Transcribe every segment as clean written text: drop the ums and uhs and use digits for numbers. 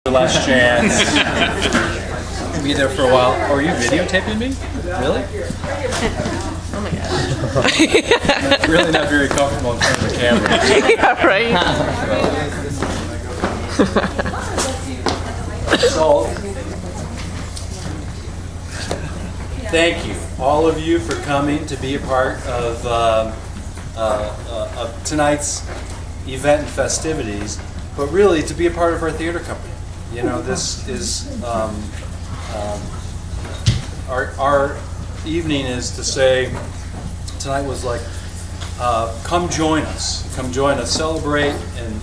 Last chance. Be there for a while. Oh, are you videotaping me? Really? Oh my god. Really not very comfortable in front of the camera. Yeah, right. So, thank you, all of you, for coming to be a part of tonight's event and festivities, but really to be a part of our theater company. You know, this is our evening is to say tonight was like, come join us, celebrate, and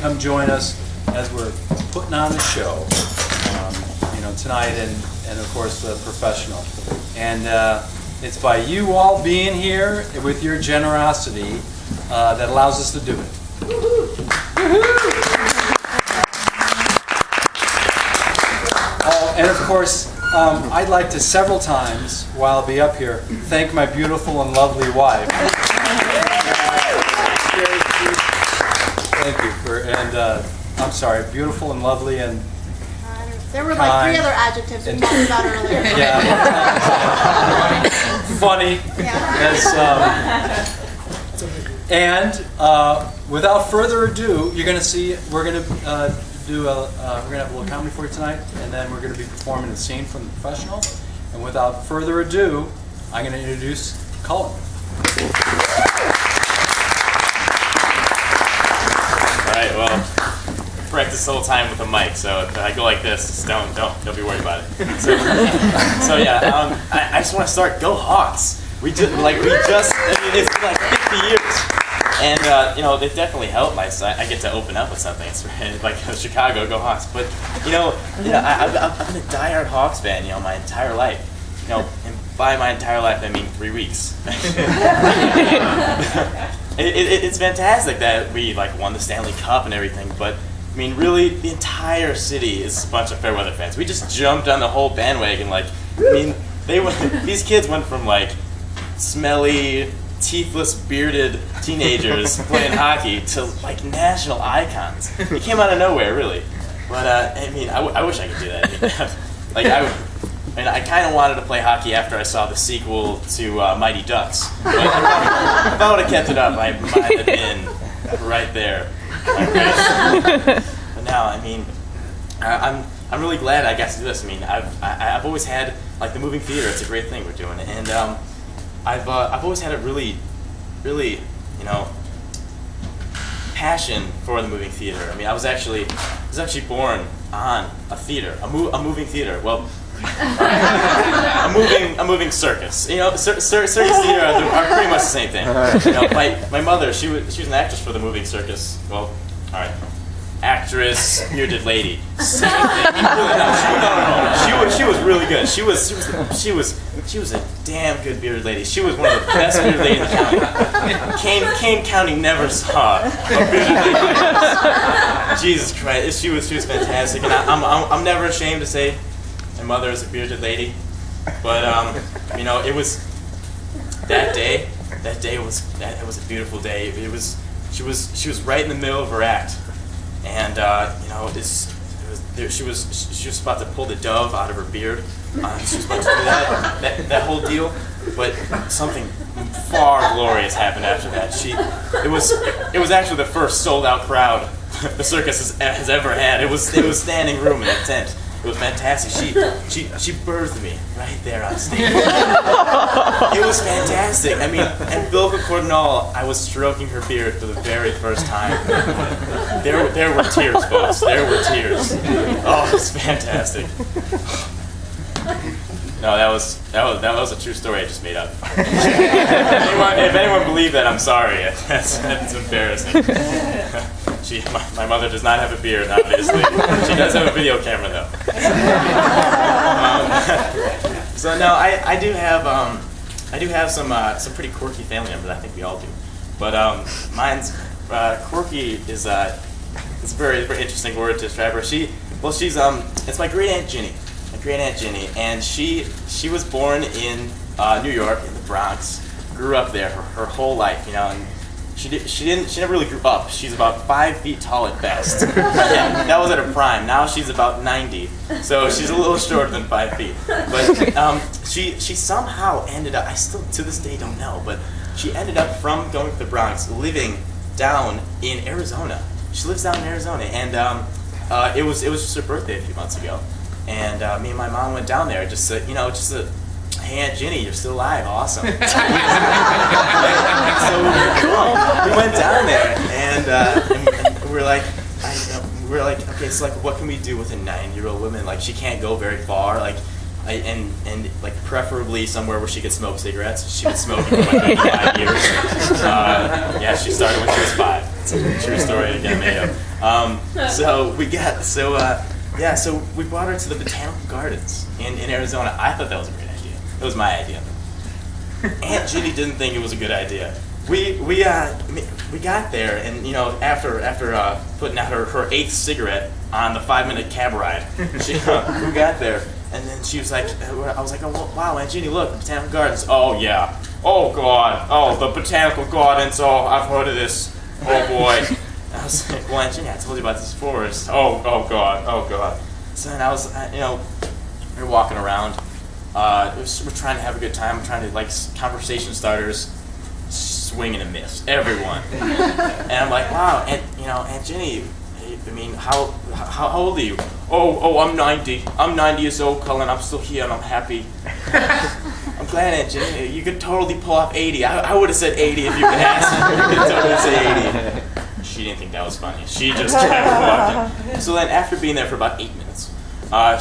come join us as we're putting on a show. You know, tonight, and of course the professional, and it's by you all being here with your generosity that allows us to do it. Oh, and of course, I'd like to several times, while I'll be up here, thank my beautiful and lovely wife. Thank you for, and I'm sorry, beautiful and lovely and there were like 3 other adjectives we talked about earlier. yeah, funny. Yeah. And without further ado, you're going to see we're going to we're going to have a little comedy for you tonight, and then we're going to be performing a scene from The Professional. And without further ado, I'm going to introduce Cullen. All right. Well, practice the whole time with a mic, so if I go like this, just don't be worried about it. So yeah, I just want to start. Go Hawks! I mean, it's been like 50 years. And, you know, it definitely helped. I get to open up with something. It's like Chicago, go Hawks. But, I've been a diehard Hawks fan, my entire life. And by my entire life, I mean 3 weeks. It's fantastic that we, won the Stanley Cup and everything. But, I mean, really, the entire city is a bunch of Fairweather fans. We just jumped on the whole bandwagon. These kids went from, smelly, teethless, bearded teenagers playing hockey to national icons. It came out of nowhere, really. But I wish I could do that. I kind of wanted to play hockey after I saw the sequel to Mighty Ducks. But if I would have kept it up, I might have been right there. But now, I'm really glad I got to do this. I've always had the moving theater. It's a great thing we're doing, and I've always had a really, passion for the moving theater. I was actually born on a theater, a moving theater. Well, a moving circus. Circus theater are pretty much the same thing. My mother, she was an actress for the moving circus. Well, all right. Actress, bearded lady. Same thing. No. She was really good. She was a damn good bearded lady. She was one of the best bearded ladies in the county. Kane County never saw a bearded lady. Jesus Christ, she was fantastic, and I'm never ashamed to say my mother is a bearded lady. But it was that day. It was a beautiful day. She was right in the middle of her act. And she was about to pull the dove out of her beard. She was about to do that whole deal, but something far glorious happened after that. It was actually the first sold out crowd the circus has ever had. It was standing room in a tent. It was fantastic. She birthed me right there on stage. It was fantastic. And Bill Cordinal, I was stroking her beard for the very first time. There were tears, folks. There were tears. Oh, it was fantastic. No, that was a true story I just made up. If anyone believed that, I'm sorry. That's embarrassing. My mother does not have a beard, obviously. She does have a video camera, though. So no, I do have some pretty quirky family members. I think we all do. But mine's quirky is it's a very interesting word to describe her. She's it's my great aunt Ginny. And she was born in New York, in the Bronx, grew up there her whole life, and She never really grew up. She's about 5 feet tall at best. Yeah, that was at her prime. Now she's about 90, so she's a little shorter than 5 feet. But she somehow ended up. I still to this day don't know, but she ended up from going to the Bronx, living down in Arizona. She lives down in Arizona, and it was just her birthday a few months ago, and me and my mom went down there just to, hey, Aunt Ginny, you're still alive, awesome. So we went down there, and we were like, okay, so like, what can we do with a 9-year-old woman? Like, she can't go very far, like, and like preferably somewhere where she could smoke cigarettes. She was smoking for like 5 years. Yeah, she started when she was 5. It's a true story again, Mayo. So we brought her to the botanical gardens in Arizona. I thought that was a great idea. It was my idea. Aunt Ginny didn't think it was a good idea. We got there, and after putting out her 8th cigarette on the 5-minute cab ride, we got there, and then she was like, I was like, oh wow, Aunt Ginny, look, the botanical gardens. Oh yeah. Oh God. Oh, the botanical gardens. Oh, I've heard of this. Oh boy. I was like, well, Aunt Ginny, I told you about this forest. Oh God. Oh God. So then I was, we were walking around. We're trying to have a good time. We're trying to, like, conversation starters, swing and a miss, everyone. And I'm like, wow, Aunt Ginny, I mean, how old are you? Oh, I'm 90. I'm 90 years old, Cullen. I'm still here and I'm happy. I'm glad, Aunt Ginny. You could totally pull off 80. I would have said 80 if you could ask. You could totally say 80. She didn't think that was funny. She just kept walking. So then, after being there for about 8 minutes,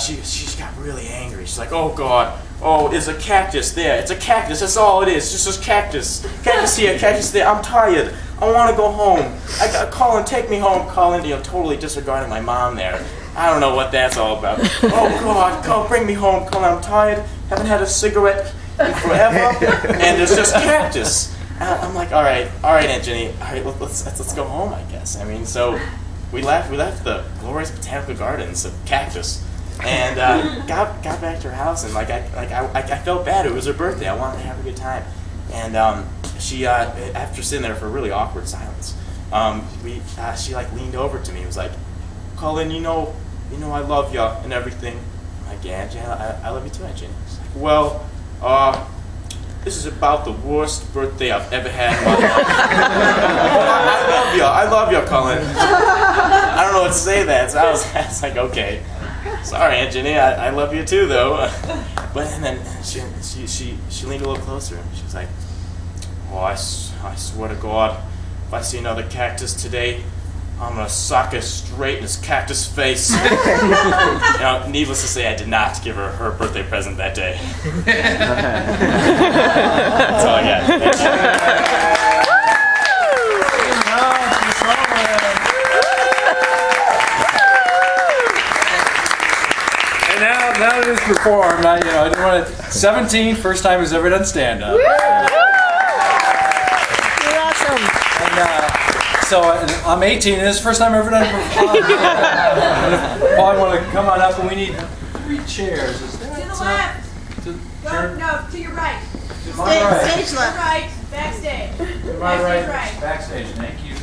she got really angry. She's like, oh God. Oh, there's a cactus there. It's a cactus. That's all it is. Just a cactus. Cactus here, cactus there. I'm tired. I want to go home. I got Cullen. Take me home, Cullen. Totally disregarding my mom there. I don't know what that's all about. Oh God, go bring me home, Cullen. I'm tired. Haven't had a cigarette in forever, and there's just cactus. I'm like, all right, Aunt Ginny. All right, let's go home, I guess. I mean, so we left the glorious botanical gardens of cactus. And got back to her house, and I felt bad. It was her birthday. I wanted to have a good time, and she after sitting there for a really awkward silence, she like leaned over to me. and was like, Cullen, you know I love you and everything. I'm like, yeah, Aunt Jen, I love you too, Aunt Jen. She's like, well, this is about the worst birthday I've ever had in my life. I love you, Cullen. I don't know what to say to that. So I was like, okay. Sorry, Aunt Ginny, I love you too, though. And then she leaned a little closer, and she was like, oh, I swear to God, if I see another cactus today, I'm going to sock it straight in his cactus face. Needless to say, I did not give her birthday present that day. That's all I got. Now it is performed. I didn't want to. 17, first time he's ever done stand-up. You're awesome. And I'm 18, and it's the first time I've ever done performance. Paul, want to come on up, and we need 3 chairs. Is that To the left. No, to your right. To my right. Stage left. Right, backstage. To my right. Backstage. Thank you.